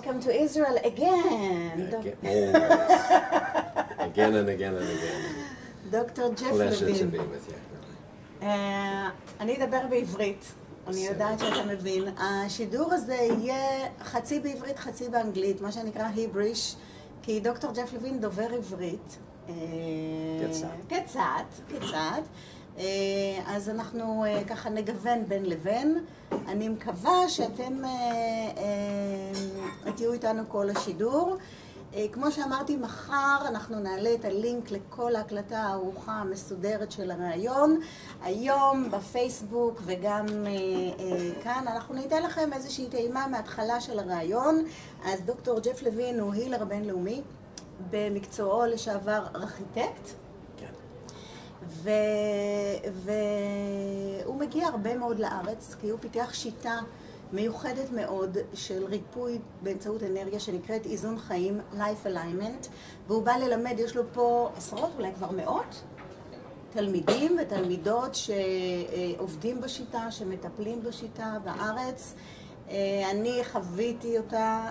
welcome to Israel again. Again and again and again. דוקטור ג'ף Pleasure to לוין. be with you. אני אדבר בעברית, אני יודעת שאתה מבין. השידור הזה יהיה חצי בעברית, חצי באנגלית, מה שנקרא היבריש, כי דוקטור ג'ף לוין דובר עברית. קצת. אז אנחנו ככה נגוון בין לבין. אני מקווה שאתם תהיו איתנו כל השידור. כמו שאמרתי, מחר אנחנו נעלה את הלינק לכל ההקלטה הארוחה המסודרת של הראיון. היום בפייסבוק וגם כאן אנחנו ניתן לכם איזושהי טעימה מההתחלה של הראיון. אז דוקטור ג'ף לוין הוא הילר בינלאומי, במקצועו לשעבר ארכיטקט. והוא מגיע הרבה מאוד לארץ, כי הוא פיתח שיטה מיוחדת מאוד של ריפוי באמצעות אנרגיה שנקראת איזון חיים, life alignment, והוא בא ללמד, יש לו פה עשרות, אולי כבר מאות, תלמידים ותלמידות שעובדים בשיטה, שמטפלים בשיטה בארץ. אני חוויתי אותה,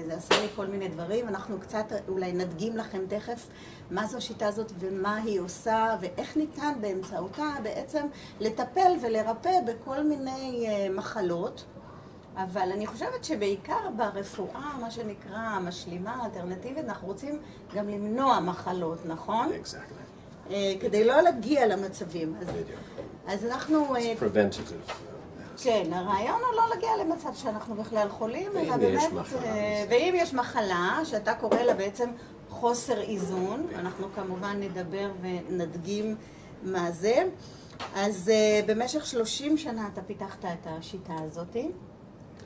זה עשה לי כל מיני דברים, אנחנו קצת אולי נדגים לכם תכף מה זו השיטה הזאת ומה היא עושה ואיך ניתן באמצעותה בעצם לטפל ולרפא בכל מיני מחלות. אבל אני חושבת שבעיקר ברפואה, מה שנקרא המשלימה, האלטרנטיבית, אנחנו רוצים גם למנוע מחלות, נכון? Exactly. כדי לא להגיע למצבים. אז אנחנו... It's preventative. כן, הרעיון הוא לא להגיע למצב שאנחנו בכלל חולים, אלא באמת, ואם יש מחלה, שאתה קורא לה בעצם חוסר איזון, אנחנו כמובן נדבר ונדגים מה זה. אז במשך 30 שנה אתה פיתחת את השיטה הזאת,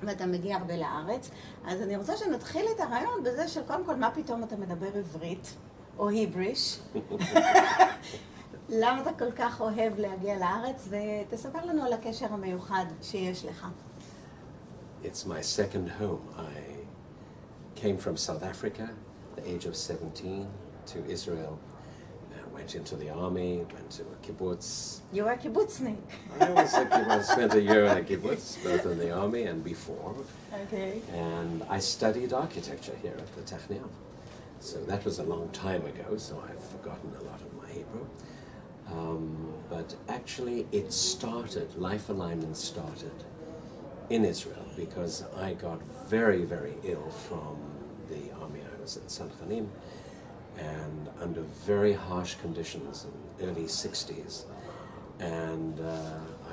ואתה מגיע הרבה לארץ. אז אני רוצה שנתחיל את הרעיון בזה של קודם כל, מה פתאום אתה מדבר עברית, או היבריש? למה אתה כל כך אוהב להגיע לארץ, ותספר לנו על הקשר המיוחד שיש לך. It's my second home. I came from South Africa at the age of 17 to Israel. Went into the army, went to a kibbutz. You were a kibbutznik. I spent a year in a kibbutz, both in the army and before. Okay. And I studied architecture here at the Technion. So that was a long time ago, so I've forgotten a lot of my Hebrew. But actually it started, life alignment started in Israel because I got very, very ill from the army. I was in Sanchanim and under very harsh conditions in the early 60s. And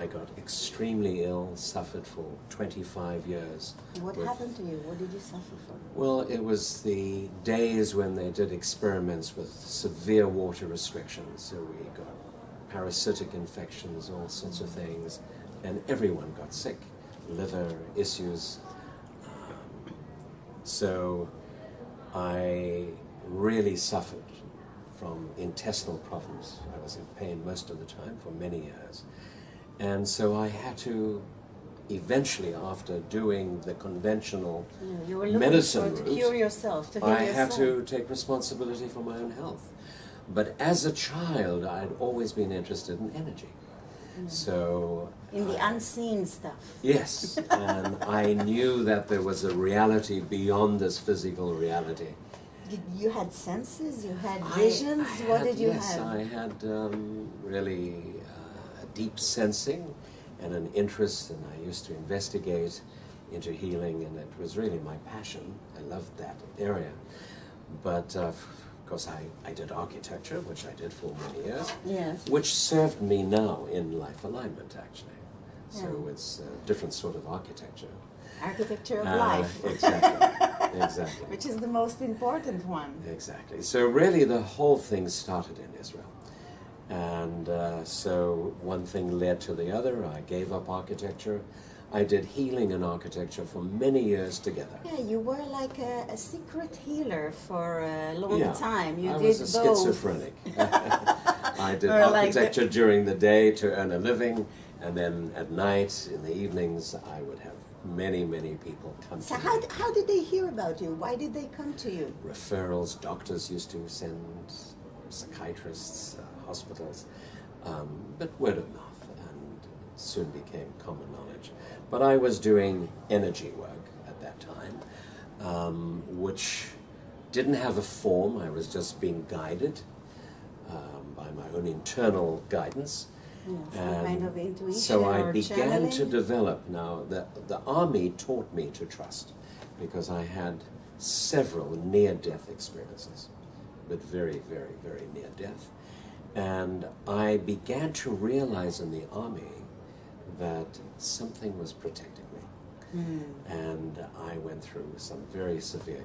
I got extremely ill, suffered for 25 years. What happened to you? What did you suffer from? Well, it was the days when they did experiments with severe water restrictions. So we got parasitic infections, all sorts of things, and everyone got sick, liver issues. So I really suffered from intestinal problems. I was in pain most of the time for many years. And so I had to, eventually after doing the conventional medicine route, to cure yourself, to heal I yourself. had to take responsibility for my own health. But as a child, I'd always been interested in energy. So in the unseen stuff. Yes, and I knew that there was a reality beyond this physical reality. You had senses? You had visions? What did you have? Yes, I had really a deep sensing and an interest, and I used to investigate into healing, and it was really my passion. I loved that area. But of course I did architecture, which I did for many years, yes, which served me now in life alignment actually. So it's a different sort of architecture. Architecture of life. Exactly. Which is the most important one. Exactly. So really the whole thing started in Israel. And so one thing led to the other. I gave up architecture. I did healing and architecture for many years together. Yeah, you were like a secret healer for a long time. You I did was a both. Schizophrenic. I did architecture during the day to earn a living, and then at night, in the evenings, I would have many, many people come to me. So how did they hear about you? Why did they come to you? Referrals, doctors used to send, psychiatrists, hospitals, but word of mouth, and soon became common knowledge. But I was doing energy work at that time, which didn't have a form. I was just being guided by my own internal guidance. Some kind of intuition. So I or began channeling. to develop. Now, the army taught me to trust, because I had several near-death experiences, but very, very, very near death. And I began to realize in the army that something was protecting me. And I went through some very severe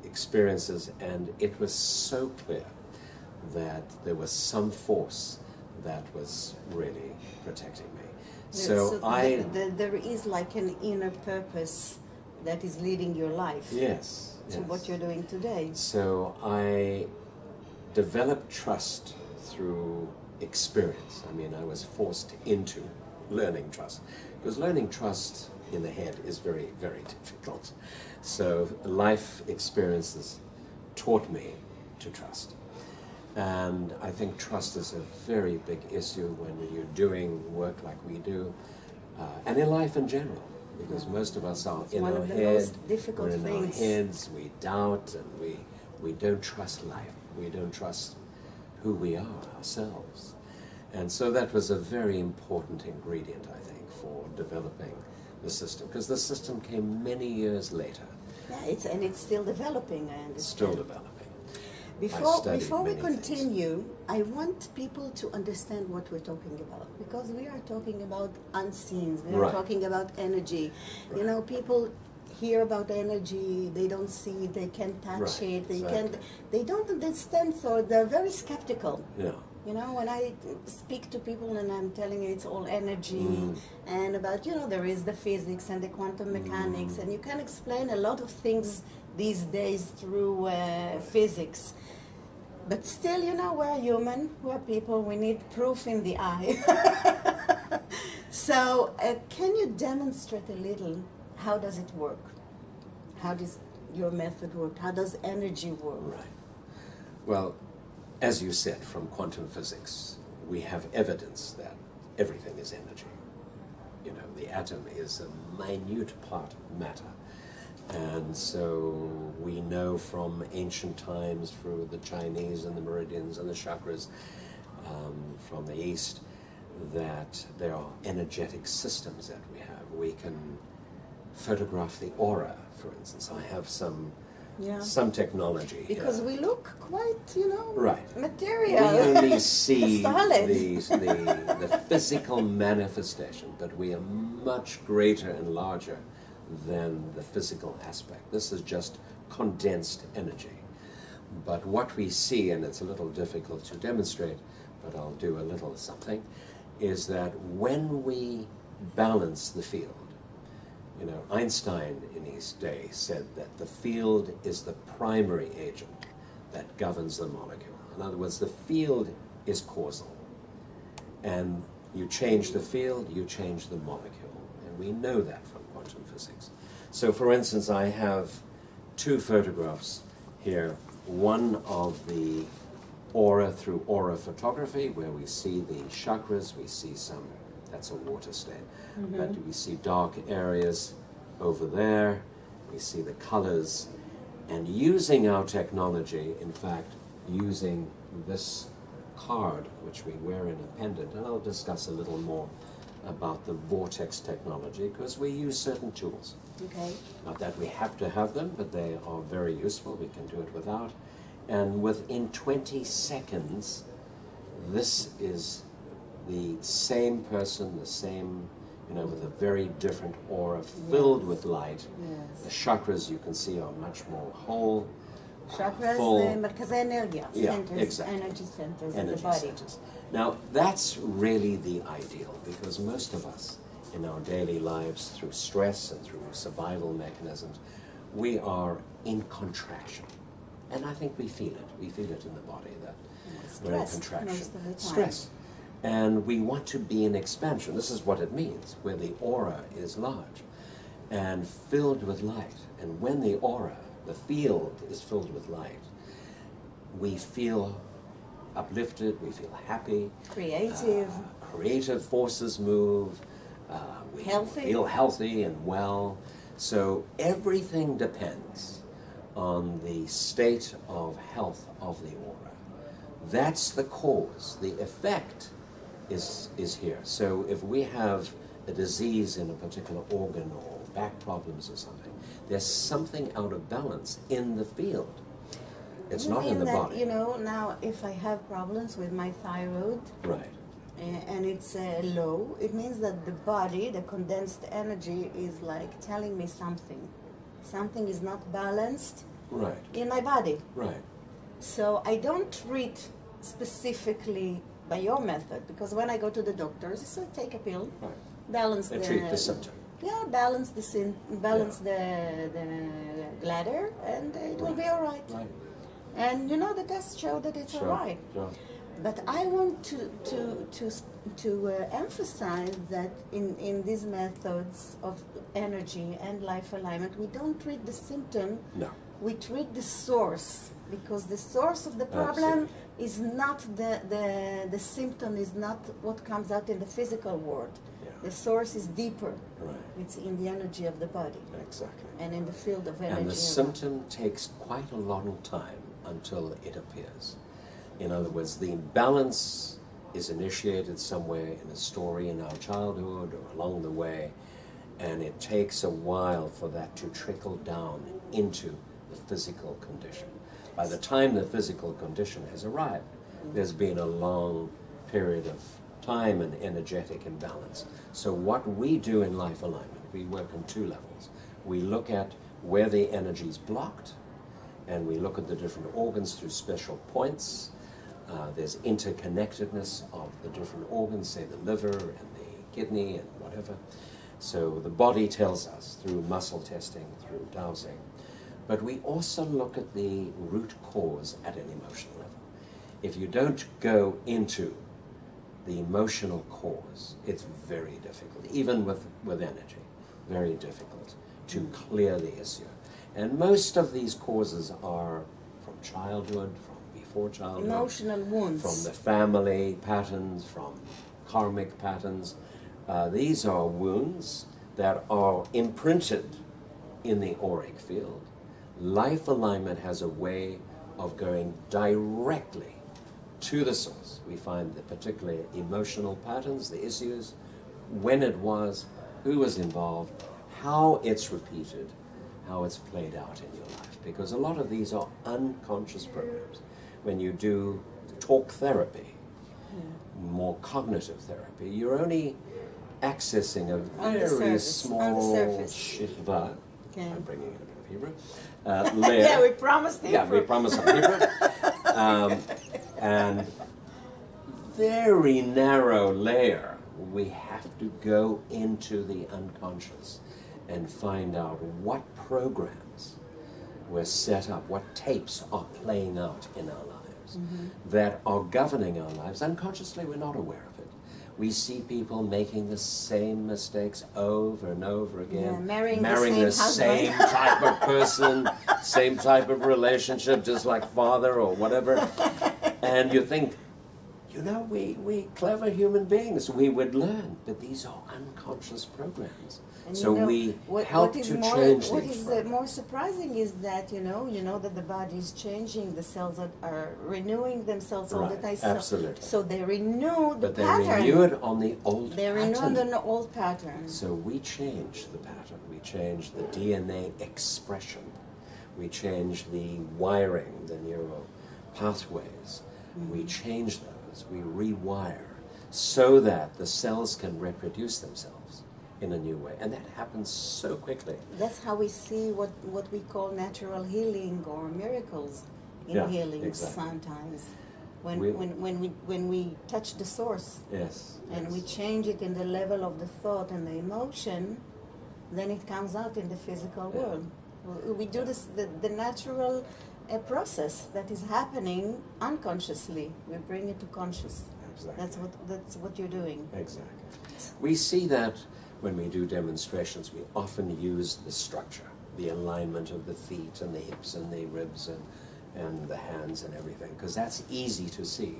experiences, and it was so clear that there was some force that was really protecting me. There is like an inner purpose that is leading your life. Yes. To what you're doing today. So I developed trust through experience. I mean, I was forced into learning trust, because learning trust in the head is very, very difficult. So life experiences taught me to trust. And I think trust is a very big issue when you're doing work like we do, and in life in general, because most of us are in our head, we're in our heads, we doubt, and we don't trust life. We don't trust who we are ourselves. And so that was a very important ingredient, I think, for developing the system, because the system came many years later. Yeah, it's still developing, I understand. Still developing. Before we continue, I want people to understand what we're talking about, because we are talking about unseen. We are talking about energy. You know, people hear about energy, they don't see it, they can't touch it, they don't understand, so they're very skeptical. Yeah. You know, when I speak to people and I'm telling you it's all energy and about, you know, there is the physics and the quantum mechanics, and you can explain a lot of things these days through physics. But still, you know, we're human, we're people, we need proof in the eye. So can you demonstrate a little, how does it work? How does your method work? How does energy work? Right. Well, as you said, from quantum physics, we have evidence that everything is energy. You know, the atom is a minute part of matter. And so we know from ancient times, through the Chinese and the meridians and the chakras from the East, that there are energetic systems that we have. We can photograph the aura, for instance. I have some technology because here. we look quite, you know, material. We only see solid. the physical manifestation, but we are much greater and larger than the physical aspect. This is just condensed energy. But what we see, and it's a little difficult to demonstrate, but I'll do a little something, is that when we balance the field, you know, Einstein in his day said that the field is the primary agent that governs the molecule. In other words, the field is causal. And you change the field, you change the molecule. And we know that from quantum physics. So for instance, I have two photographs here. One of the aura through aura photography, where we see the chakras, we see some, that's a water stain, but we see dark areas over there, we see the colors, and using our technology, in fact, using this card, which we wear in a pendant, and I'll discuss a little more about the vortex technology, because we use certain tools. Okay. Not that we have to have them, but they are very useful. We can do it without. And within 20 seconds, this is the same person, the same, you know, with a very different aura, filled with light. Yes. The chakras, you can see, are much more whole. Chakras, מרכזי אנרגיה, centers, energy centers in the body. Centers. Now, that's really the ideal, because most of us, in our daily lives, through stress and through survival mechanisms, we are in contraction. And I think we feel it. We feel it in the body that we're in contraction. Most of the time. Stress. And we want to be in expansion. This is what it means, where the aura is large and filled with light. And when the aura, the field, is filled with light, we feel uplifted, we feel happy. Creative. Creative forces move. We feel healthy and well. So everything depends on the state of health of the aura. That's the cause. The effect is here. So if we have a disease in a particular organ or back problems or something, there's something out of balance in the field. It's not in the body. You know, now if I have problems with my thyroid, right, and it's low, it means that the body, the condensed energy, is like telling me something. Something is not balanced right, in my body. right. So I don't treat specifically by your method, because when I go to the doctors, so take a pill, Right. balance They the treat the symptom. yeah, balance the the bladder, and it will be all right. Right. And you know, the tests show that it's all right. Sure. But I want to emphasize that in these methods of energy and life alignment, we don't treat the symptom. No. We treat the source, because the source of the problem is not the symptom is not what comes out in the physical world. Yeah. The source is deeper. Right. It's in the energy of the body Exactly. and in the field of energy. And the symptom takes quite a long time until it appears. In other words, the imbalance is initiated somewhere in a story in our childhood or along the way, and it takes a while for that to trickle down into the physical condition. By the time the physical condition has arrived, there's been a long period of time and energetic imbalance. So what we do in life alignment, we work on two levels. We look at where the energy is blocked, and we look at the different organs through special points. There's interconnectedness of the different organs, say the liver and the kidney and whatever. So the body tells us through muscle testing, through dowsing. But we also look at the root cause at an emotional level. If you don't go into the emotional cause, it's very difficult, even with energy, very difficult to clear the issue. And most of these causes are from childhood, from before childhood. Emotional wounds. From the family patterns, from karmic patterns. These are wounds that are imprinted in the auric field. Life alignment has a way of going directly to the source. We find the particular emotional patterns, the issues, when it was, who was involved, how it's repeated, how it's played out in your life. Because a lot of these are unconscious programs. When you do talk therapy, more cognitive therapy, you're only accessing a very small shichva. Okay. I'm bringing in a bit of Hebrew. Layer. Yeah, we promised Hebrew. Yeah, we promised some Hebrew. And very narrow layer. We have to go into the unconscious and find out what programs were set up, what tapes are playing out in our lives that are governing our lives. Unconsciously, we're not aware of it. We see people making the same mistakes over and over again. Yeah, marrying the same type of person, same type of relationship, just like father or whatever. And you think, you know, we clever human beings, we would learn, but these are unconscious programs. And so you know, we help to change these. What is more surprising is that you know that the body is changing. The cells are renewing themselves all the time. Absolutely. So they renew the but pattern. But they renew it on the old they pattern. renew on the old pattern. So we change the pattern. We change the DNA expression. We change the wiring, the neural pathways. We change those. We rewire so that the cells can reproduce themselves in a new way. And that happens so quickly. That's how we see what we call natural healing or miracles in healing sometimes. When we touch the source and we change it in the level of the thought and the emotion, then it comes out in the physical world. We do this, the natural process that is happening unconsciously. We bring it to conscious. Exactly. That's what you're doing. Exactly. We see that when we do demonstrations, we often use the structure, the alignment of the feet and the hips and the ribs and the hands and everything, because that's easy to see.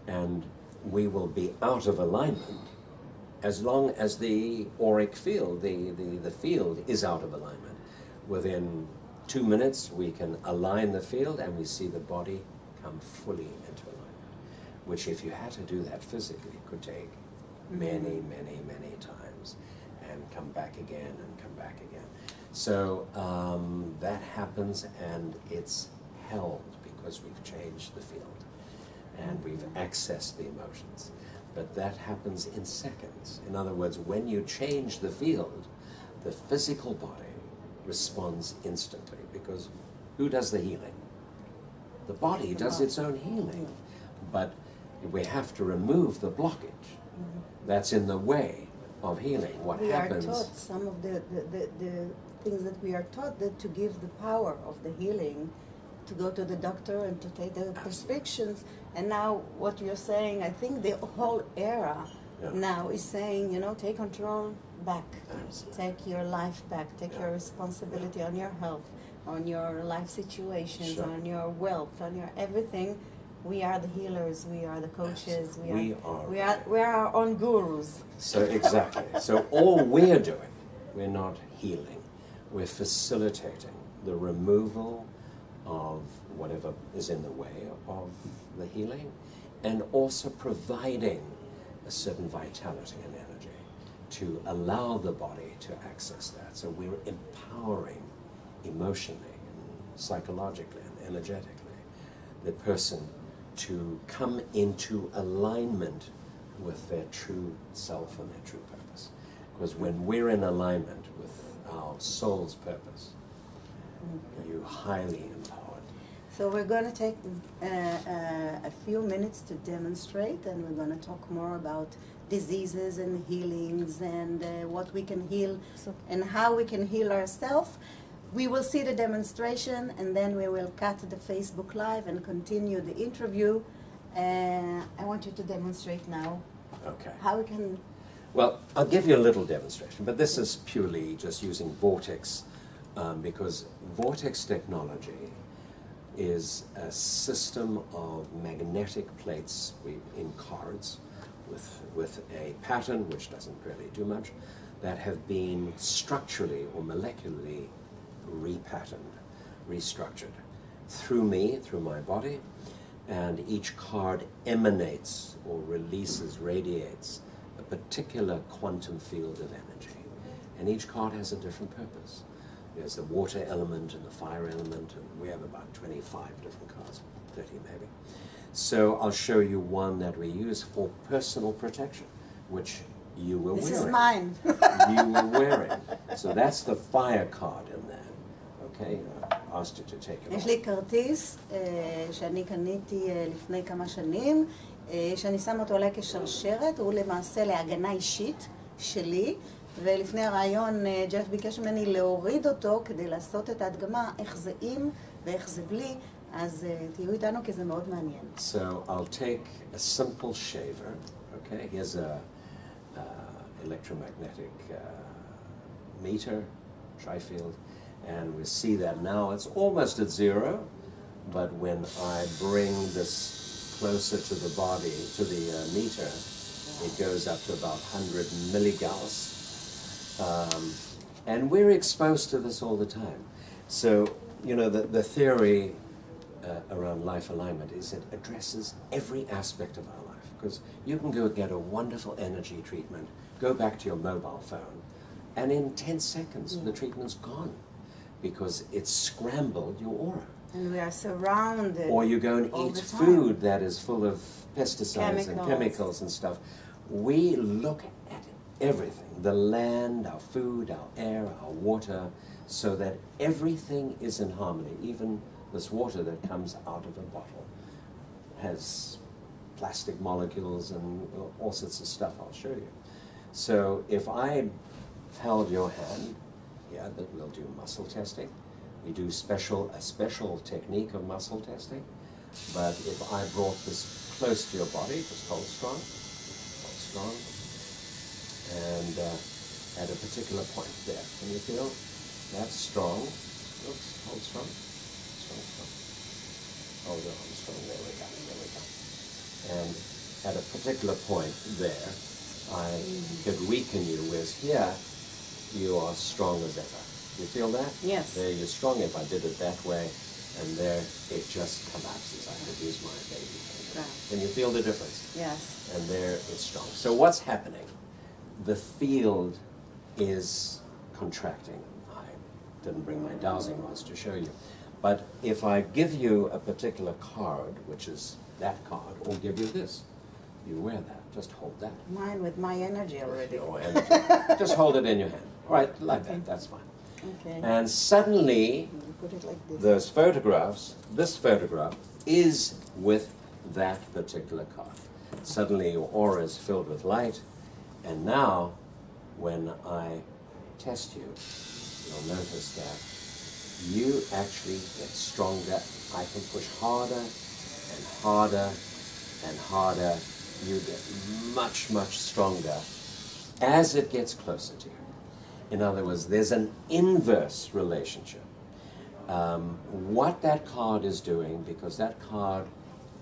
And we will be out of alignment as long as the auric field, the field is out of alignment. Within 2 minutes, we can align the field and we see the body come fully into alignment, which if you had to do that physically could take many, many, many times and come back again and come back again. So that happens, and it's held because we've changed the field and we've accessed the emotions. But that happens in seconds. In other words, when you change the field, the physical body responds instantly, because who does the healing? The body does its own healing. But we have to remove the blockage that's in the way of healing. What happens? We are taught some of the things that we are taught, that to give the power of the healing, to go to the doctor and to take the prescriptions. And now what you're saying, I think the whole era now is saying, you know, take control back. Absolutely. Take your life back. Take your responsibility on your health, on your life situations, on your wealth, on your everything. We are the healers. We are the coaches. We are our own gurus. So exactly. So all we're doing, we're not healing. We're facilitating the removal of whatever is in the way of the healing, and also providing a certain vitality and energy to allow the body to access that. So we're empowering emotionally and psychologically and energetically the person to come into alignment with their true self and their true purpose. Because when we're in alignment with our soul's purpose, you're highly empowered. So we're going to take a few minutes to demonstrate, and we're going to talk more about diseases and healings and what we can heal and how we can heal ourselves. We will see the demonstration, and then we will cut the Facebook Live and continue the interview. I want you to demonstrate now. Okay. How we can... Well, I'll give you a little demonstration, but this is purely just using vortex, because vortex technology is a system of magnetic plates in cards with a pattern, which doesn't really do much, that have been structurally or molecularly repatterned, restructured through me, through my body, and each card emanates or releases, radiates a particular quantum field of energy. And each card has a different purpose. There's the water element and the fire element, and we have about 25 different cards, 30 maybe. So I'll show you one that we use for personal protection, which you were wearing. This is mine. You were wearing. So that's the fire card in there. Okay, I asked you to take it off. יש לי כרטיס שאני קניתי לפני כמה שנים, שאני שם אותו עליי כשרשרת, הוא למעשה להגנה אישית שלי, ולפני הראיון ג'ף ביקש ממני להוריד אותו כדי לעשות את ההדגמה איך זה עם ואיך זה בלי, אז תהיו איתנו כי זה מאוד מעניין. So I'll take a simple shaver, okay? Here's a electromagnetic meter, tri-field, and we see that now it's almost at zero, but when I bring this closer to the body, to the meter, it goes up to about 100 milligauss. And we're exposed to this all the time. So, you know, the theory around life alignment is it addresses every aspect of our life. Because you can go get a wonderful energy treatment, go back to your mobile phone, and in 10 seconds the treatment's gone because it's scrambled your aura. And we are surrounded. Or you go and eat food that is full of pesticides and chemicals and stuff. We look at everything, the land, our food, our air, our water, so that everything is in harmony. Even this water that comes out of a bottle has plastic molecules and all sorts of stuff I'll show you. So if I held your hand, that we'll do muscle testing. We do a special technique of muscle testing. But if I brought this close to your body, just hold strong, and at a particular point there. Can you feel? That's strong. Oops, hold strong. Hold on, strong. There we go. And at a particular point there, I could weaken you, whereas here you are strong as ever. You feel that? Yes. There you're strong if I did it that way, and there it just collapses. I could use my baby finger. Right. Can you feel the difference? Yes. And there it's strong. So what's happening? The field is contracting. I didn't bring my dowsing rods to show you. But if I give you a particular card, which is that card, or give you this, you wear that. Just hold that. Mine with my energy already. Your energy. Just hold it in your hand. All right, like that. That's fine. Okay. And suddenly, You put it like this. those photographs, this photograph, is with that particular card. Suddenly your aura is filled with light, and now, when I test you, you'll notice that you actually get stronger. I can push harder and harder and harder. You get much, much stronger as it gets closer to you. In other words, there's an inverse relationship. What that card is doing, because that card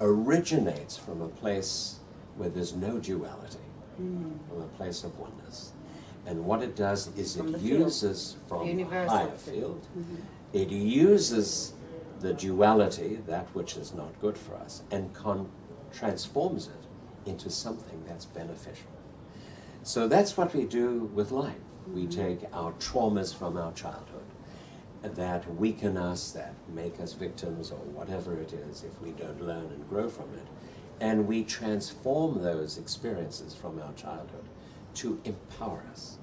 originates from a place where there's no duality, from a place of oneness. And what it does is it uses from a higher field, it uses the duality, that which is not good for us, and transforms it into something that's beneficial. So that's what we do with life. We take our traumas from our childhood that weaken us, that make us victims, or whatever it is, if we don't learn and grow from it. And we transform those experiences from our childhood to empower us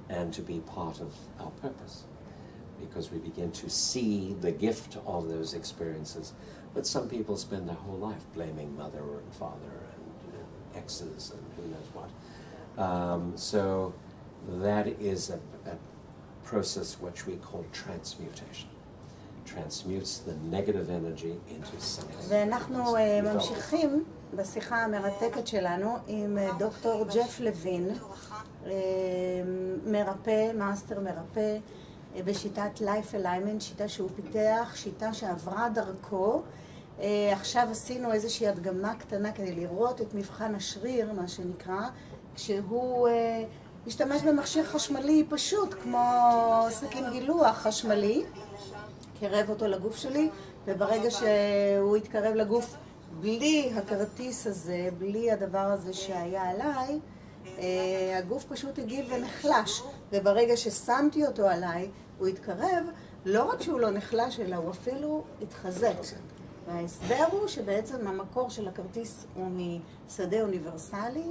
and to be part of our purpose, because we begin to see the gift of those experiences. But some people spend their whole life blaming mother and father and exes and who knows what. So that is a process which we call transmutation. Transmutes the negative energy into something. ואנחנו ממשיכים בשיחה המרתקת שלנו עם דוקטור ג'ף לוין, מרפא, מאסטר מרפא, בשיטת Life Alignment, שיטה שהוא פיתח, שיטה שעברה דרכו. עכשיו עשינו איזושהי הדגמה קטנה כדי לראות את מבחן השריר, מה שנקרא, כשהוא השתמש במכשיר חשמלי פשוט, כמו סכין גילוח חשמלי, קרב אותו לגוף שלי, וברגע שהוא התקרב לגוף בלי הכרטיס הזה, בלי הדבר הזה שהיה עליי, הגוף פשוט הגיב ונחלש, וברגע ששמתי אותו עליי, הוא התקרב, לא רק שהוא לא נחלש, אלא הוא אפילו התחזק. וההסבר הוא שבעצם המקור של הכרטיס הוא משדה אוניברסלי,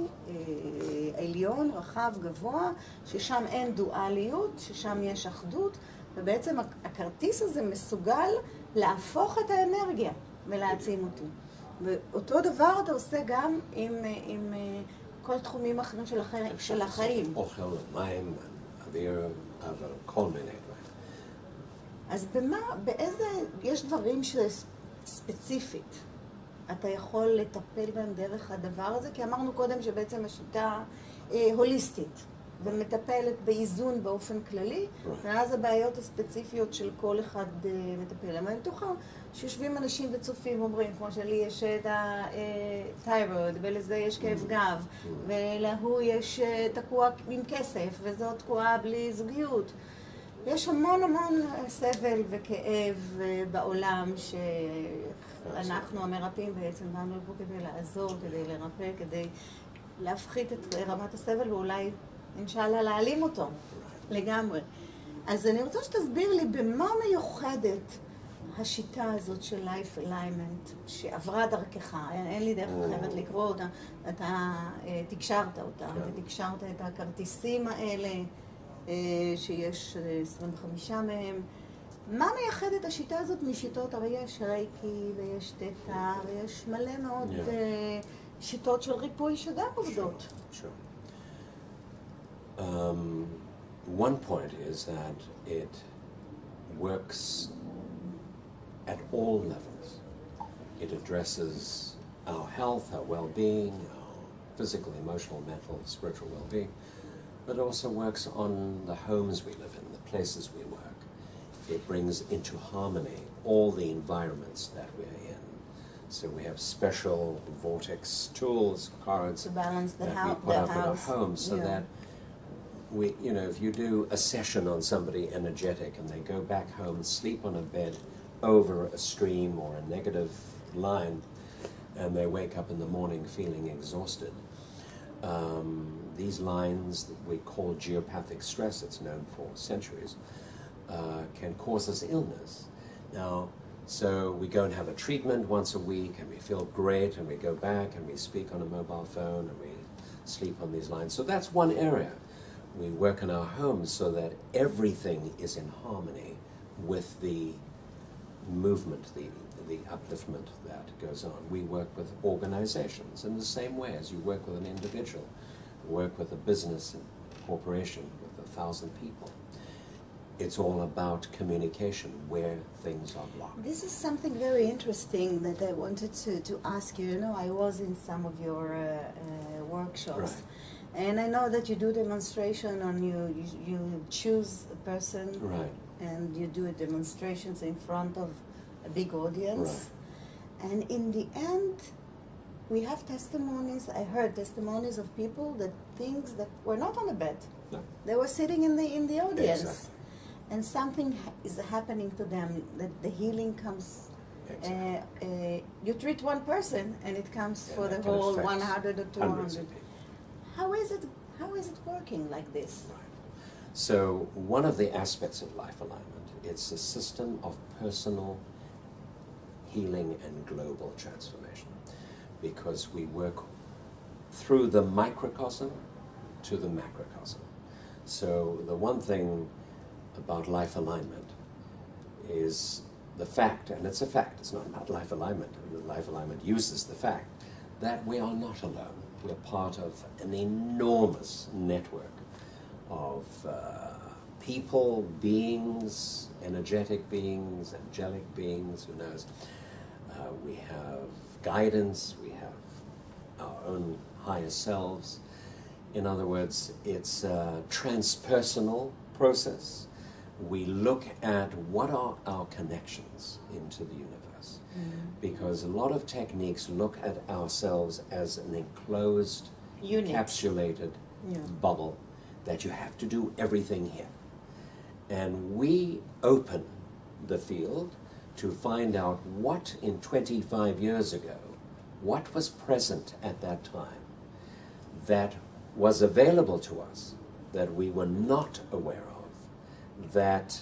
עליון, רחב, גבוה, ששם אין דואליות, ששם יש אחדות, ובעצם הכרטיס הזה מסוגל להפוך את האנרגיה ולהעצים אותי. ואותו דבר אתה עושה גם עם כל תחומים אחרים של החיים. אוכל, מים, אוויר, אבל כל מיני. אז באיזה, יש דברים ספציפית אתה יכול לטפל בהם דרך הדבר הזה? כי אמרנו קודם שבעצם השיטה הוליסטית ומטפלת באיזון באופן כללי, ואז הבעיות הספציפיות של כל אחד מטפל. אבל אני בטוחה שיושבים אנשים וצופים אומרים, כמו שלי יש את התיירוד, ולזה יש כאב גב, ולהוא יש תקוע עם כסף, וזאת תקועה בלי זוגיות. יש המון המון סבל וכאב בעולם שאנחנו המרפאים בעצם באנו לפה כדי לעזור, כדי לרפא, כדי להפחית את רמת הסבל ואולי אינשאללה להעלים אותו לגמרי. אז אני רוצה שתסביר לי במה מיוחדת השיטה הזאת של Life Alignment שעברה דרכך. אין לי דרך אחרת לקרוא אותה. אתה תקשרת אותה ותקשרת את הכרטיסים האלה שיש 25 מהם. מה מייחד את השיטה הזאת משיטות? הרי יש רייקי ויש תטא ויש מלא מאוד שיטות של ריפוי שגם עובדות. One point is that it works at all levels. It addresses our health, our well-being, our physical, emotional, mental, spiritual well-being, but also works on the homes we live in, the places we work. It brings into harmony all the environments that we're in, So we have special vortex tools, cards to balance the that we put up in our home, so that we, you know, if you do a session on somebody energetic and they go back home, sleep on a bed over a stream or a negative line, and they wake up in the morning feeling exhausted. These lines that we call geopathic stress, it's known for centuries, can cause us illness. Now, so we go and have a treatment once a week, and we feel great, and we go back and we speak on a mobile phone, and we sleep on these lines. So that's one area. We work in our homes so that everything is in harmony with the movement, the upliftment that goes on. We work with organizations in the same way as you work with an individual, work with a business and corporation with 1,000 people. It's all about communication where things are blocked. This is something very interesting that I wanted to ask you. You know, I was in some of your workshops. Right. And I know that you do demonstration on you choose a person, Right. and you do demonstrations in front of a big audience. Right. And in the end, we have testimonies. I heard testimonies of people that things that were not on the bed. No. They were sitting in the audience. Exactly. And something is happening to them, that the healing comes. Exactly. You treat one person and it comes for the that can whole affect 100 or 200. hundreds of people. How is it working like this? Right. So one of the aspects of life alignment, it's a system of personal healing and global transformation, because we work through the microcosm to the macrocosm. So the one thing about life alignment is the fact, and it's a fact, it's not about life alignment. Life alignment uses the fact that we are not alone. We're part of an enormous network of people, beings, energetic beings, angelic beings, who knows. We have guidance, we have our own higher selves. In other words, it's a transpersonal process. We look at what are our connections into the universe, because a lot of techniques look at ourselves as an enclosed, Unit. encapsulated bubble that you have to do everything here. And we open the field to find out what in 25 years ago, what was present at that time that was available to us that we were not aware of, that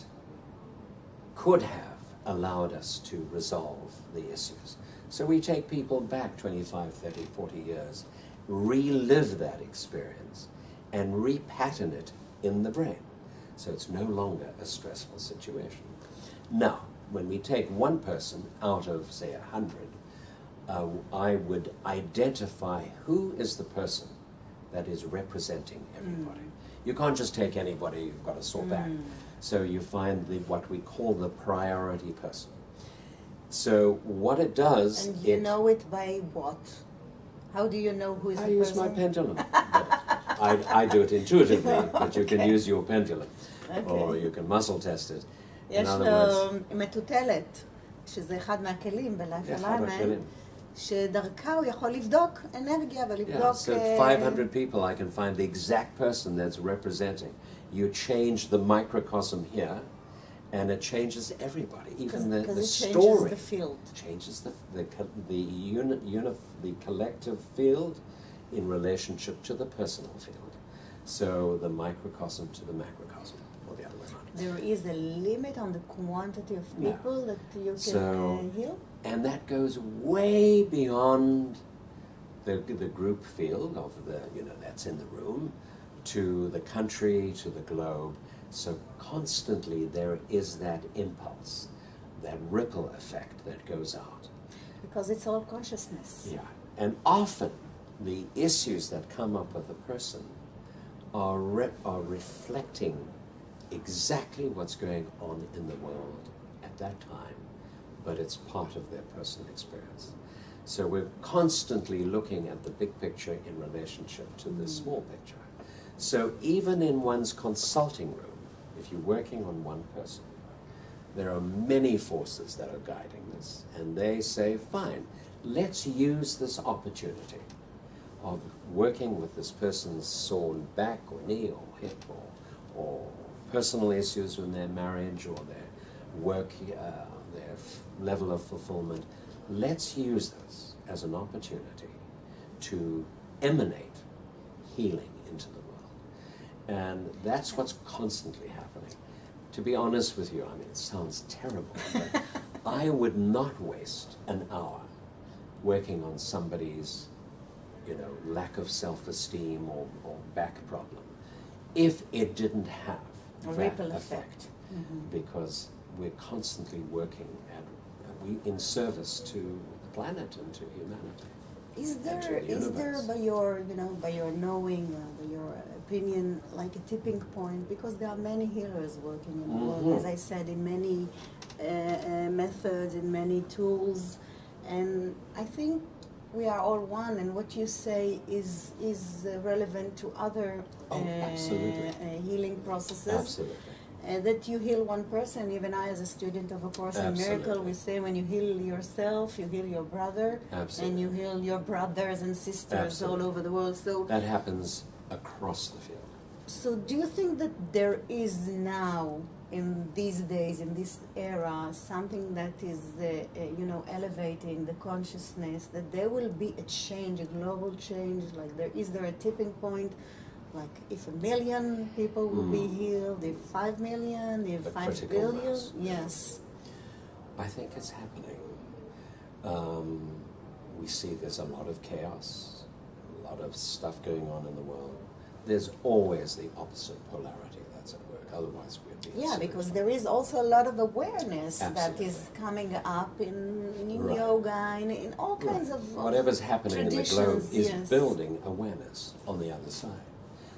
could have allowed us to resolve the issues. So we take people back 25, 30, 40 years, relive that experience, and repattern it in the brain. So it's no longer a stressful situation. Now, when we take one person out of, say, 100, I would identify who is the person that is representing everybody. You can't just take anybody, you've got to sort back. So you find what we call the priority person. So what it does... And you know it by what? How do you know who is the person? I use my pendulum. I do it intuitively, but you can use your pendulum. Or you can muscle test it. יש לו מטוטלת, שזה אחד מהכלים בלייף אליימנט, שדרכה הוא יכול לבדוק אנרגיה ולבדוק... So 500 people, I can find the exact person that's representing. You change the microcosm here, and it changes everybody, even the story. Changes the field. Changes the collective field in relationship to the personal field. So the microcosm to the macrocosm, or the other way around. There is a limit on the quantity of people that you can heal? And that goes way beyond the group field of the, that's in the room, to the country, to the globe. So constantly there is that impulse, that ripple effect that goes out. Because it's all consciousness. Yeah, and often the issues that come up with a person are reflecting exactly what's going on in the world at that time, but it's part of their personal experience. So we're constantly looking at the big picture in relationship to the small picture. So even in one's consulting room, if you're working on one person, there are many forces that are guiding this, and they say, fine, let's use this opportunity of working with this person's sawn back or knee or hip or personal issues in their marriage or their work, their level of fulfillment. Let's use this as an opportunity to emanate healing into the world. And that's what's constantly happening. To be honest with you, I mean, it sounds terrible, but I would not waste an hour working on somebody's, lack of self-esteem or back problem if it didn't have a ripple effect. Because we're constantly working in service to the planet and to humanity. Is there by your knowing, by your opinion, like a tipping point? Because there are many healers working in the world, as I said, in many methods, in many tools, and I think we are all one. And what you say is relevant to other healing processes. Absolutely. That you heal one person. Even I, as a student of A Course in Miracle, we say when you heal yourself, you heal your brother, and you heal your brothers and sisters all over the world. So that happens across the field. So do you think that there is now, in these days, in this era, something that is, elevating the consciousness, that there will be a change, a global change? Like, is there a tipping point? Like, if 1 million people will be healed, if 5 million, if 5 billion? Mass. Yes. I think it's happening. We see there's a lot of chaos, a lot of stuff going on in the world. There's always the opposite polarity that's at work, otherwise we'd be... Yeah, because there is also a lot of awareness that is coming up in yoga, in all kinds of whatever's happening in the globe is building awareness on the other side.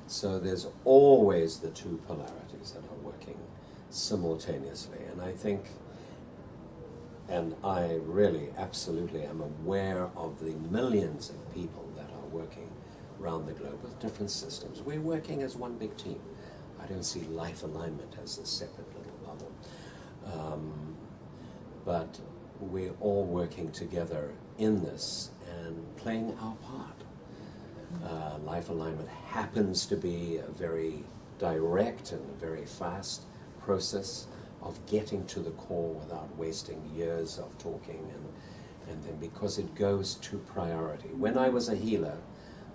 So there's always the two polarities that are working simultaneously. And I think, and I really absolutely am aware of the millions of people that are working around the globe with different systems. We're working as one big team. I don't see life alignment as a separate little bubble. But we're all working together in this and playing our part. Life alignment happens to be a very direct and very fast process of getting to the core without wasting years of talking, and then because it goes to priority. When I was a healer,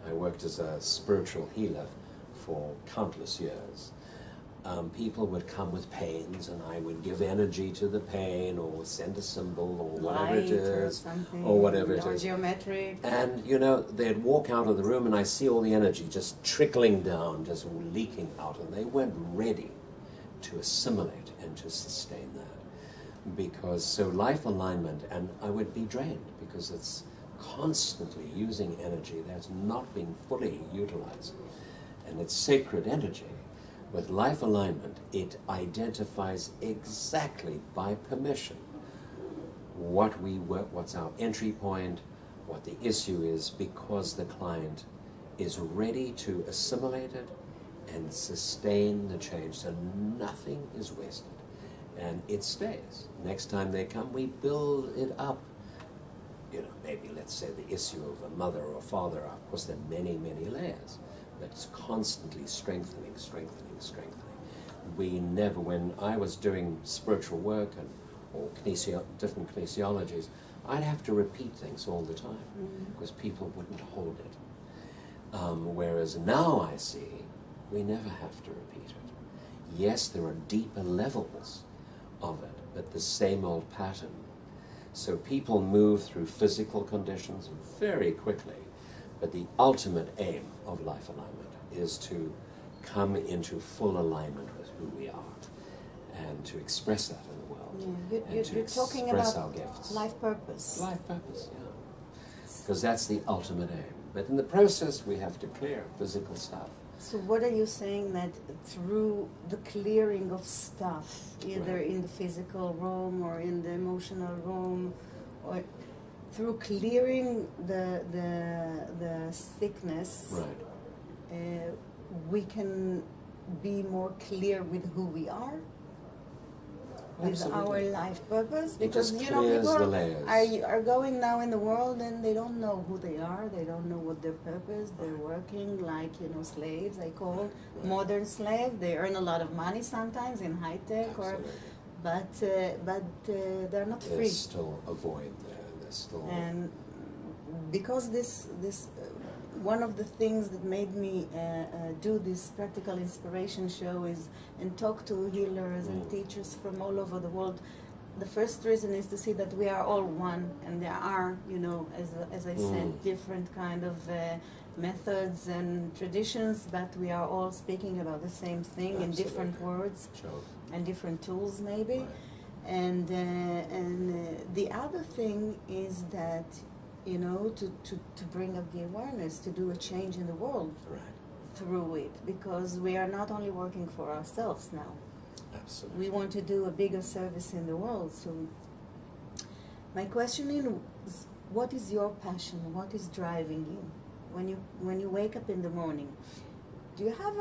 I worked as a spiritual healer for countless years. People would come with pains, and I would give energy to the pain, or send a symbol, or whatever it is, or whatever it is. Geometric. And they'd walk out of the room, and I see all the energy just trickling down, just leaking out, and they weren't ready to assimilate and to sustain that. Because so life alignment, and I would be drained because it's constantly using energy that's not being fully utilized, and it's sacred energy. With life alignment, it identifies exactly by permission what's our entry point, what the issue is, because the client is ready to assimilate it and sustain the change, so nothing is wasted. And it stays. Next time they come, we build it up. Maybe let's say the issue of a mother or a father, of course there are many, many layers. That's constantly strengthening. We never, when I was doing spiritual work or different kinesiologies, I'd have to repeat things all the time because people wouldn't hold it. Whereas now I see we never have to repeat it. Yes, there are deeper levels of it, but the same old pattern. So people move through physical conditions very quickly, but the ultimate aim of life alignment is to come into full alignment with who we are and to express that in the world. You're talking express about our gifts. Life purpose. Life purpose, yeah. Because that's the ultimate aim. But in the process, we have to clear physical stuff. So what are you saying, that through the clearing of stuff, either in the physical room or in the emotional room, or through clearing the sickness, right, we can be more clear with who we are? with our life purpose, because just you know clears people the layers. are going now in the world and they don't know who they are, they don't know what their purpose. They're working like, you know, slaves. I call modern slave. They earn a lot of money sometimes in high tech, but they're not free. There's still a void there. There's still And because this one of the things that made me do this practical inspiration show is and talk to healers and teachers from all over the world. The first reason is to see that we are all one, and there are, you know, as I said, different kind of methods and traditions, but we are all speaking about the same thing in different words and different tools, maybe. And the other thing is that, you know, to bring up the awareness, to do a change in the world through it, because we are not only working for ourselves now. Absolutely. We want to do a bigger service in the world. So my question is, what is your passion? What is driving you when you wake up in the morning? Do you have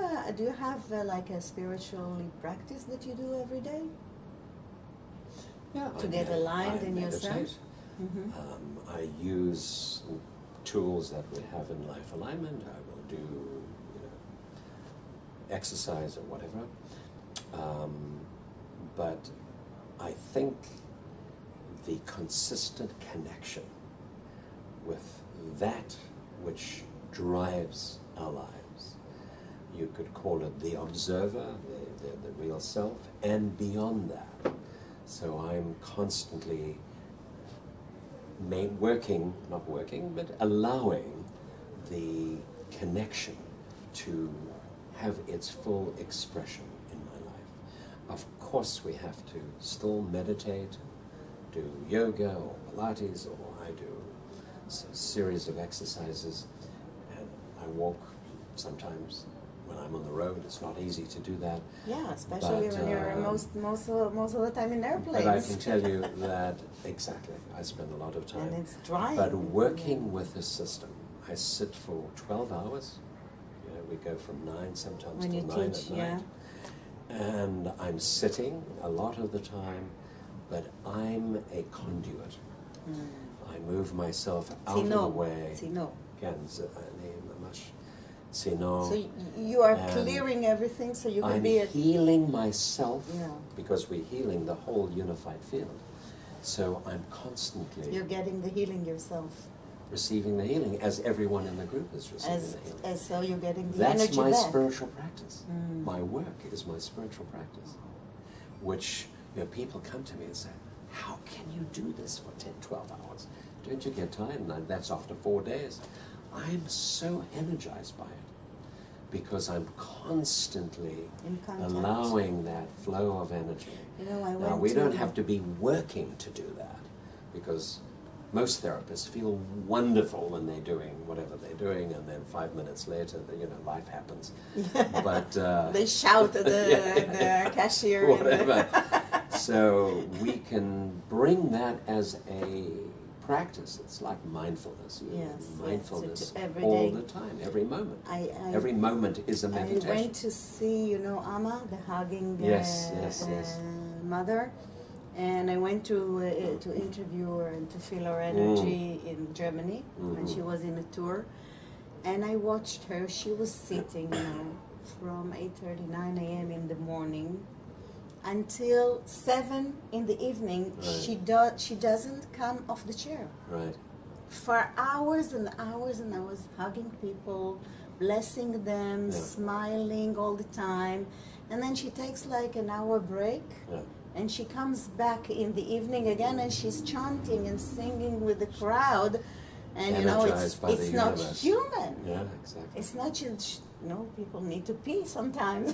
like a spiritual practice that you do every day? Yeah. To get aligned in yourself? I use tools that we have in life alignment. I will do, you know, exercise or whatever. But I think the consistent connection with that which drives our lives, you could call it the observer, the real self, and beyond that. So I'm constantly but allowing the connection to have its full expression in my life. Of course, we have to still meditate, do yoga or Pilates, or I do a series of exercises, and I walk sometimes. When I'm on the road, it's not easy to do that. Yeah, especially when you're most of the time in airplanes. But I can tell you that, exactly, I spend a lot of time. And it's drying. But working with the system, I sit for 12 hours. You know, we go from 9 sometimes when till 9 at night. And I'm sitting a lot of the time, but I'm a conduit. I move myself out of the way. Again, so you are clearing everything so you can be healing myself, because we're healing the whole unified field. So I'm constantly... You're getting the healing yourself. Receiving the healing, as everyone in the group is receiving the healing. So you're getting the That's energy my back. spiritual practice. My work is my spiritual practice. Which, you know, people come to me and say, how can you do this for 10, 12 hours? Don't you get tired? And that's after 4 days. I'm so energized by it, because I'm constantly allowing that flow of energy. You know, now, we don't have to be working to do that, because most therapists feel wonderful when they're doing whatever they're doing, and then 5 minutes later, you know, life happens. But they shout at the cashier. Whatever. So we can bring that as a practice. It's like mindfulness. Mindfulness all the time, every moment. Every moment is a meditation. I went to see, you know, Amma, the hugging mother, and I went to interview her and to feel her energy in Germany when she was in a tour, and I watched her. She was sitting, you know, from 8:30, 9 a.m. in the morning until 7 in the evening. She doesn't come off the chair. For hours and hours and hours, hugging people, blessing them, smiling all the time. And then she takes like an hour break, and she comes back in the evening again, and she's chanting and singing with the crowd. And you know, it's not human. It's not just, you know, people need to pee sometimes.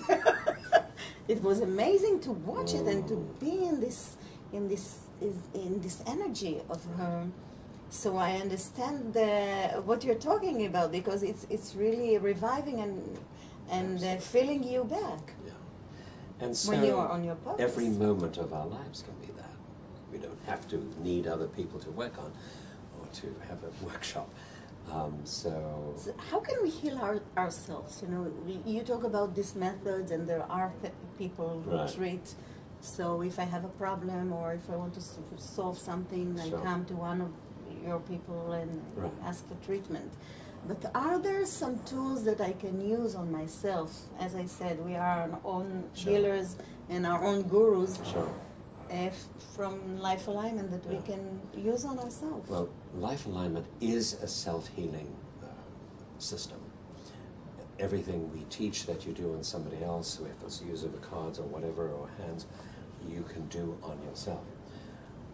It was amazing to watch it and to be in this energy of her. So I understand what you're talking about, because it's really reviving and filling you back. And so when you are on your purpose. Every moment of our lives can be that. We don't have to need other people to work on or to have a workshop. So how can we heal ourselves? You know, you talk about these methods, and there are people who treat So if I have a problem or if I want to solve something, I come to one of your people and ask for treatment. But are there some tools that I can use on myself? As I said, we are our own healers and our own gurus from life alignment that we can use on ourselves. Well, life alignment is a self-healing system. Everything we teach that you do on somebody else, if it's use of the cards or whatever, or hands, you can do on yourself.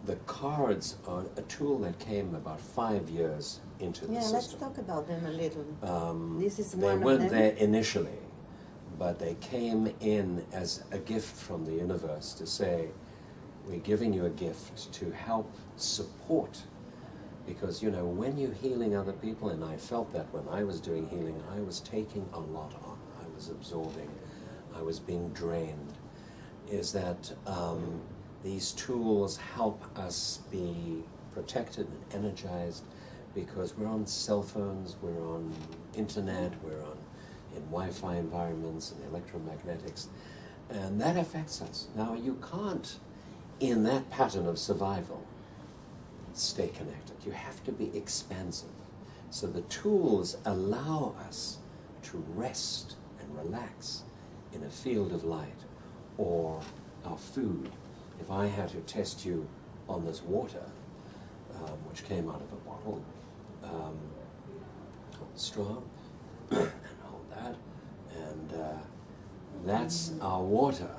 The cards are a tool that came about 5 years into the system. Yeah, let's talk about them a little. This is they one weren't of them. there initially, but they came in as a gift from the universe to say, we're giving you a gift to help support. Because, you know, when you're healing other people, and I felt that when I was doing healing, I was taking a lot on. I was absorbing. I was being drained. Is that these tools help us be protected and energized, because we're on cell phones, we're on internet, we're on in Wi-Fi environments and electromagnetics, and that affects us. Now, you can't, in that pattern of survival, stay connected. You have to be expansive. So the tools allow us to rest and relax in a field of light, or our food. If I had to test you on this water, which came out of a bottle, hold the straw, and hold that, and that's our water.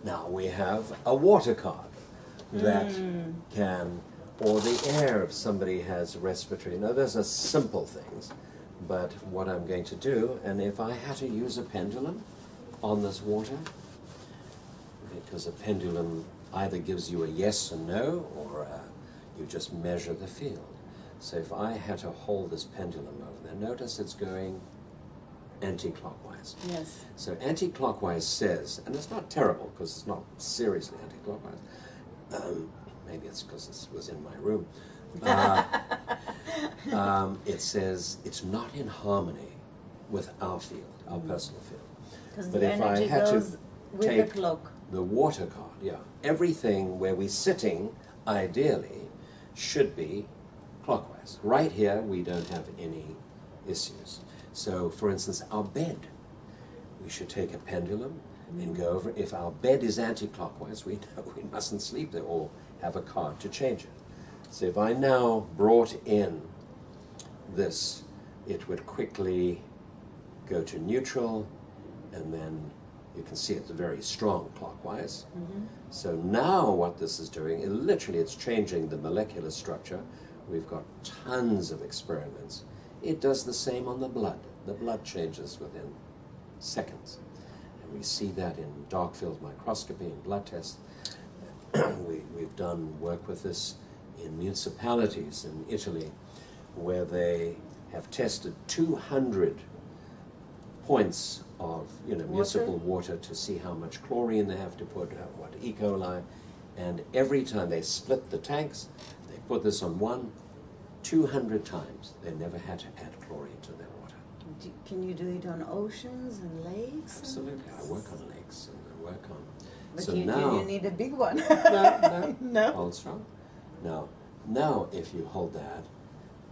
Now we have a water card that can, or the air if somebody has respiratory. Now those are simple things, but what I'm going to do, and if I had to use a pendulum on this water, because a pendulum either gives you a yes and no, or you just measure the field. So if I had to hold this pendulum over there, notice it's going anti-clockwise. Yes. So anti-clockwise says, and it's not terrible because it's not seriously anti-clockwise, maybe it's because it was in my room, it says it's not in harmony with our field, our personal field. But if I had to take the water card, everything where we're sitting, ideally, should be clockwise. Right here, we don't have any issues. So, for instance, our bed, we should take a pendulum and go over. If our bed is anti-clockwise, we know we mustn't sleep there, or have a card to change it. So if I now brought in this, it would quickly go to neutral, and then you can see it's very strong clockwise. So now what this is doing, literally it's changing the molecular structure. We've got tons of experiments. It does the same on the blood. The blood changes within seconds. And we see that in dark field microscopy and blood tests. We've done work with this in municipalities in Italy, where they have tested 200 points of municipal water to see how much chlorine they have to put, what E. coli, and every time they split the tanks, they put this on 200 times. They never had to add chlorine to their water. Can you do it on oceans and lakes? Absolutely. I work on lakes and I work on... But so you need a big one. No. No? Hold strong. Now if you hold that,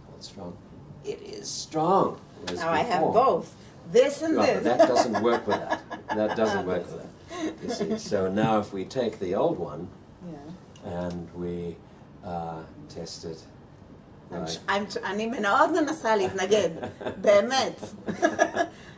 hold strong, it is strong. Now I have both. This and this. But that doesn't work with that. That doesn't work with that. You see. So now if we take the old one and we test it. אני מאוד מנסה להתנגד, באמת.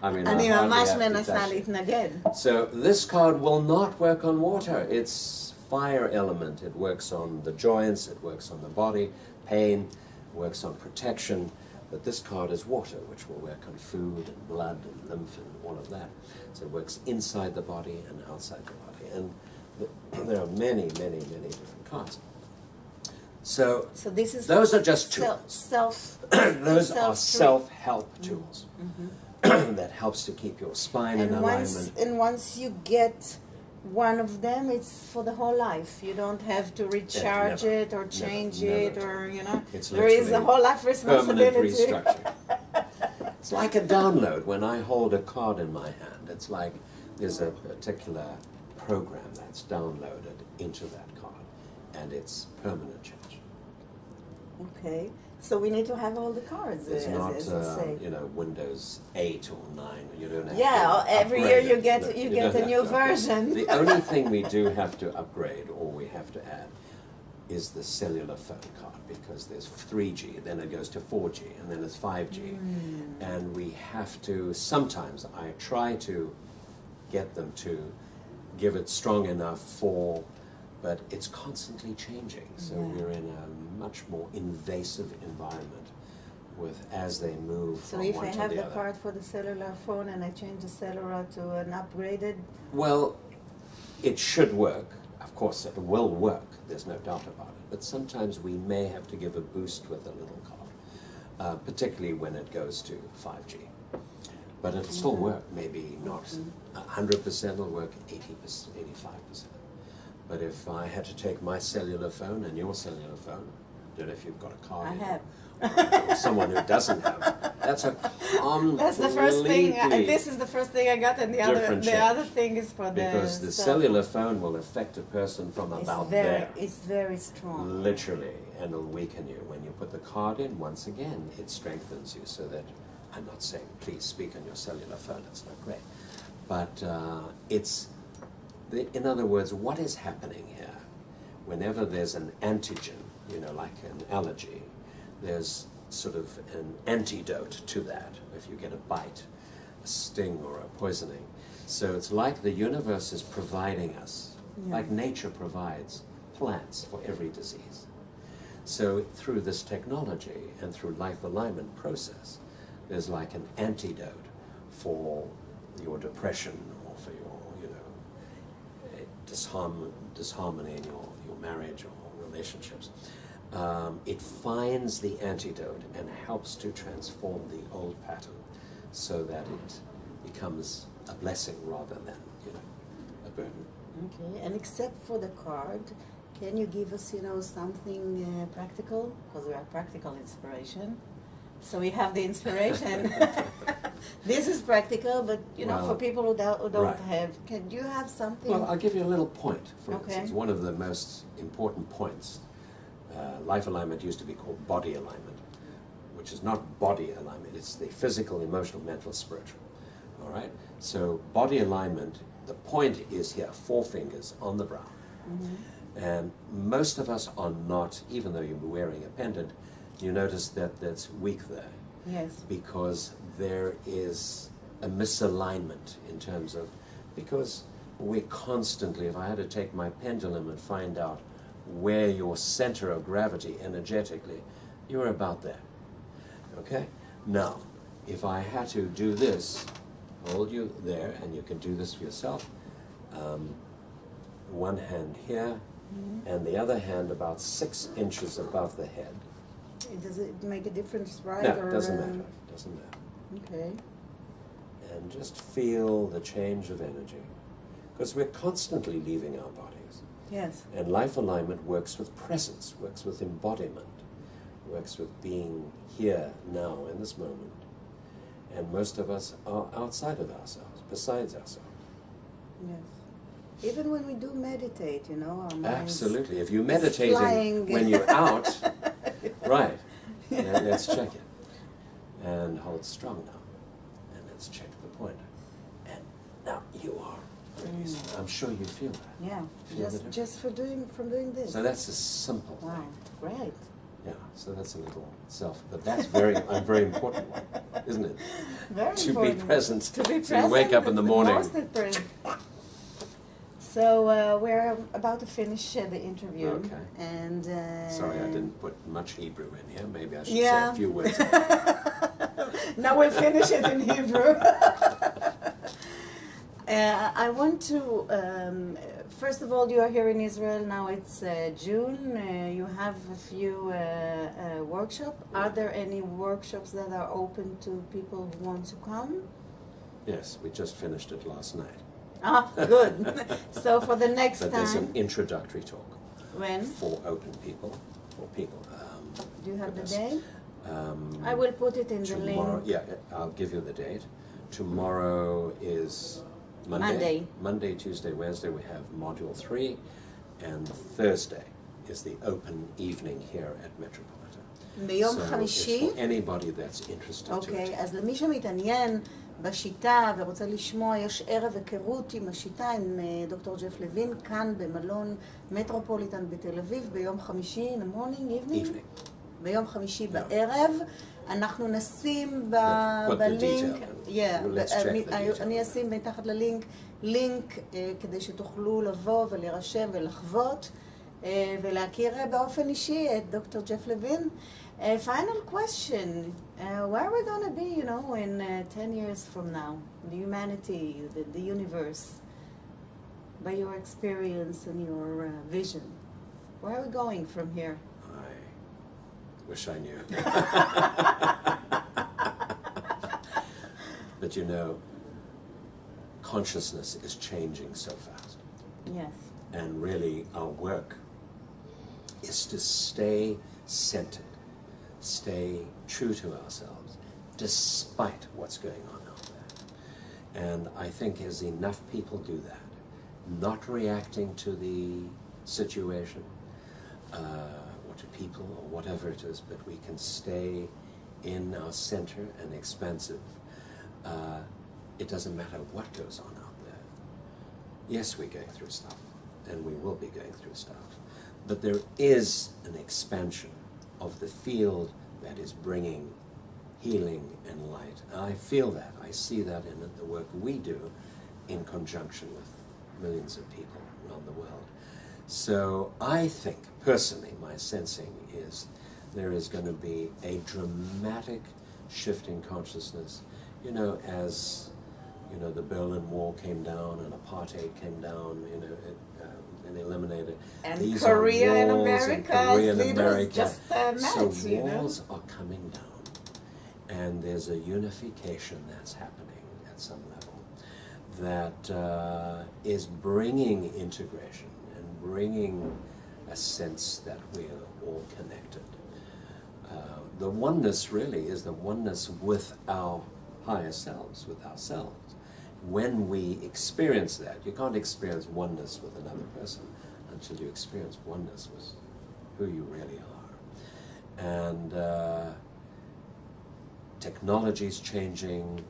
אני ממש מנסה להתנגד. So this card will not work on water. It's fire element. It works on the joints, it works on the body, pain, works on protection. But this card is water, which will work on food and blood and lymph and all of that. So it works inside the body and outside the body. And there are many, many, many different cards. So this is those are just tools. Those are self-help tools that helps to keep your spine in alignment. And once you get one of them, it's for the whole life. You don't have to recharge it or change it, or there is a whole life responsibility. Restructure. It's like a download. When I hold a card in my hand, it's like there's a particular program that's downloaded into that card, and it's permanent change. Okay. So we need to have all the cards, It's not, as you say. you know, Windows 8 or 9. You don't have Yeah, to every upgrade year you it. get No, you don't get a have new to upgrade. version. The only thing we do have to upgrade, or we have to add, is the cellular phone card, because there's 3G, then it goes to 4G, and then it's 5G. And we have to, sometimes I try to get them to give it strong enough for, but it's constantly changing. So we're in a much more invasive environment with, as they move So from if one I to have the the other. card for the cellular phone and I change the cellular to an upgraded, Well, it should work. Of course, it will work. There's no doubt about it. But sometimes we may have to give a boost with a little card, particularly when it goes to 5G. But it'll still work. Maybe not 100%, it'll work 80%, 85%. But if I had to take my cellular phone and your cellular phone, I don't know if you've got a card I in have. it, or someone who doesn't have, that's a completely that's the first thing. This is the first thing I got, and the different change. other thing is for because the cell cellular phone. phone will affect a person from It's about very, there. it's very strong. Literally, and it'll weaken you. When you put the card in, once again, it strengthens you so that, I'm not saying please speak on your cellular phone, it's not great. But in other words, what is happening here? Whenever there's an antigen, you know, like an allergy, there's sort of an antidote to that. If you get a bite, a sting, or a poisoning. So it's like the universe is providing us, like nature provides plants for every disease. So through this technology and through life alignment process, there's like an antidote for your depression or for your, you know, disharmony in your marriage or relationships. It finds the antidote and helps to transform the old pattern so that it becomes a blessing rather than, you know, a burden. Okay, and except for the card, can you give us, you know, something practical? Because we are practical inspiration. So we have the inspiration. This is practical, but, you know, Well, for people who don't right. have, can you have something? Well, I'll give you a little point, for Okay. instance. One of the most important points, life alignment used to be called body alignment, which is not body alignment, it's the physical, emotional, mental, spiritual. All right? So body alignment, the point is here, 4 fingers on the brow. And most of us are not, even though you're wearing a pendant, you notice that that's weak there. Yes. Because there is a misalignment in terms of, because we constantly, if I had to take my pendulum and find out where your center of gravity energetically, you're about there. Okay? Now, if I had to do this, hold you there, and you can do this for yourself, one hand here, and the other hand about 6 inches above the head. Does it make a difference, right? No, or, it doesn't matter. It doesn't matter. Okay. And just feel the change of energy. Because we're constantly leaving our bodies. Yes. And life alignment works with presence, works with embodiment, works with being here, now, in this moment. And most of us are outside of ourselves, besides ourselves. Yes. Even when we do meditate, you know, our minds Absolutely. If you're is meditating flying. when you're out, right, let's check it. And hold strong now. And let's check the pointer. And now you are released. I'm sure you feel that. Yeah, Feel the just from doing this. So that's a simple Wow, thing. great. Yeah, so that's a little but that's a very important one, isn't it? Very To important. be present. To be So present. you wake up in the is morning. most important. So we're about to finish the interview. Okay. And Sorry, I didn't put much Hebrew in here. Maybe I should Yeah. say a few words. Now we'll finish it in Hebrew. I want to, first of all, you are here in Israel, now it's June, you have a few workshops. Are there any workshops that are open to people who want to come? Yes, we just finished it last night. Ah, good. So for the next But time, there's an introductory talk when? for open people, for people. Do you have the goodness. day? I will put it in the Tomorrow, link. yeah, I'll give you the date. Tomorrow is Monday, Tuesday, Wednesday we have module 3, and Thursday is the open evening here at Metropolitan. ביום So חמישי, it's for anybody that's interested to אוקיי, it. אז למי שמתעניין בשיטה ורוצה לשמוע, יש ערב היכרות עם השיטה, עם דוקטור ג'ף לוין, כאן במלון מטרופוליטן בתל אביב, ביום חמישי, in the morning, evening? ביום חמישי בערב. אנחנו נשים בלינק, אני אשים מתחת ללינק, לינק כדי שתוכלו לבוא ולהירשם ולחוות ולהכיר באופן אישי את דוקטור ג'ף לוין. Final question, where are we going to be, you know, in 10 years from now? The humanity, the universe, by your experience and your vision. Where are we going from here? I wish I knew. But you know, consciousness is changing so fast. Yes. And really our work is to stay centered, stay true to ourselves, despite what's going on out there. And I think as enough people do that, not reacting to the situation, or to people, or whatever it is, but we can stay in our center and expansive. It doesn't matter what goes on out there. Yes, we're going through stuff, and we will be going through stuff, but there is an expansion of the field that is bringing healing and light. And I feel that, I see that in the work we do in conjunction with millions of people around the world. So I think, personally, my sensing is there is going to be a dramatic shift in consciousness. You know, as, you know, the Berlin Wall came down and apartheid came down, you know, and eliminated. And These Korea are and walls America, Korea and leaders America. just met, So you know. walls are coming down, and there's a unification that's happening at some level that is bringing integration and bringing a sense that we're all connected. The oneness really is the oneness with our higher selves, with ourselves. When we experience that, you can't experience oneness with another person until you experience oneness with who you really are. And technology is changing,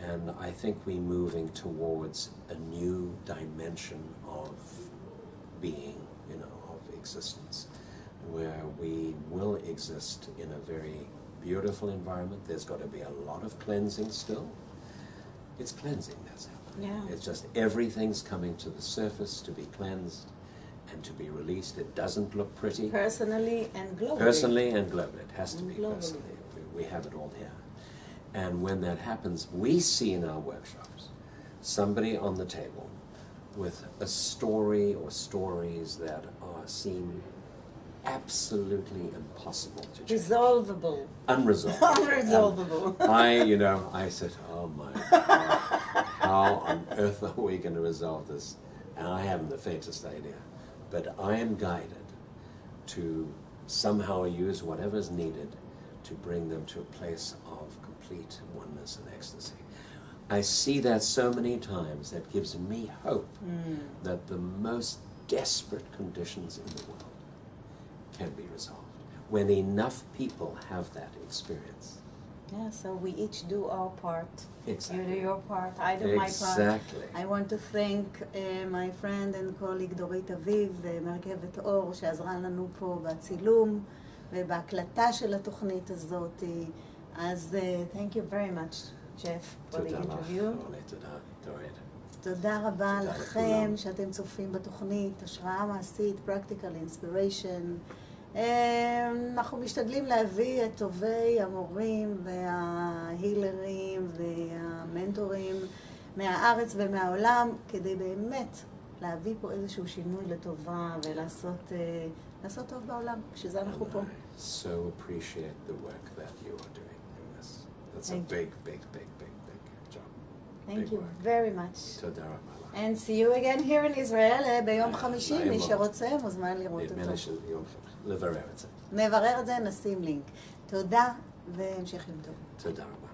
and I think we're moving towards a new dimension of being, you know, of existence, where we will exist in a very beautiful environment. There's got to be a lot of cleansing still. It's cleansing that's happening. Yeah. It's just everything's coming to the surface to be cleansed and to be released. It doesn't look pretty. Personally and globally. Personally and globally. It has to be Globally. personally. We have it all here. And when that happens, we see in our workshops somebody on the table with a story or stories that seem absolutely impossible to change. Resolvable. Unresolved. Unresolvable. I said, oh my God, how on earth are we going to resolve this? And I haven't the faintest idea. But I am guided to somehow use whatever's needed to bring them to a place of complete oneness and ecstasy. I see that so many times. That gives me hope that the most desperate conditions in the world can be resolved when enough people have that experience. Yeah, so we each do our part. Exactly. You do your part, I do my part. Exactly. I want to thank my friend and colleague דורית אביב ומרגש והוא שעזרה לנו פה בצילום ובהקלטה של התוכנית הזאת. אז thank you very much, Jeff, for the interview. תודה רבה לכם שאתם צופים בתוכנית, השראה מעשית, practical inspiration. אנחנו משתדלים להביא את טובי המורים וההילרים והמנטורים מהארץ ומהעולם, כדי באמת להביא פה איזשהו שינוי לטובה ולעשות טוב בעולם, כשזה אנחנו פה. So appreciate the work that you are doing in this. That's a big job. Thank you very much. תודה רבה. And see you again here in Israel ביום חמישי, מי שרוצה מוזמן לראות אותו. נדמה לי שיום נברר את זה. נברר את זה, נשים לינק. תודה והמשך יום טוב. תודה רבה.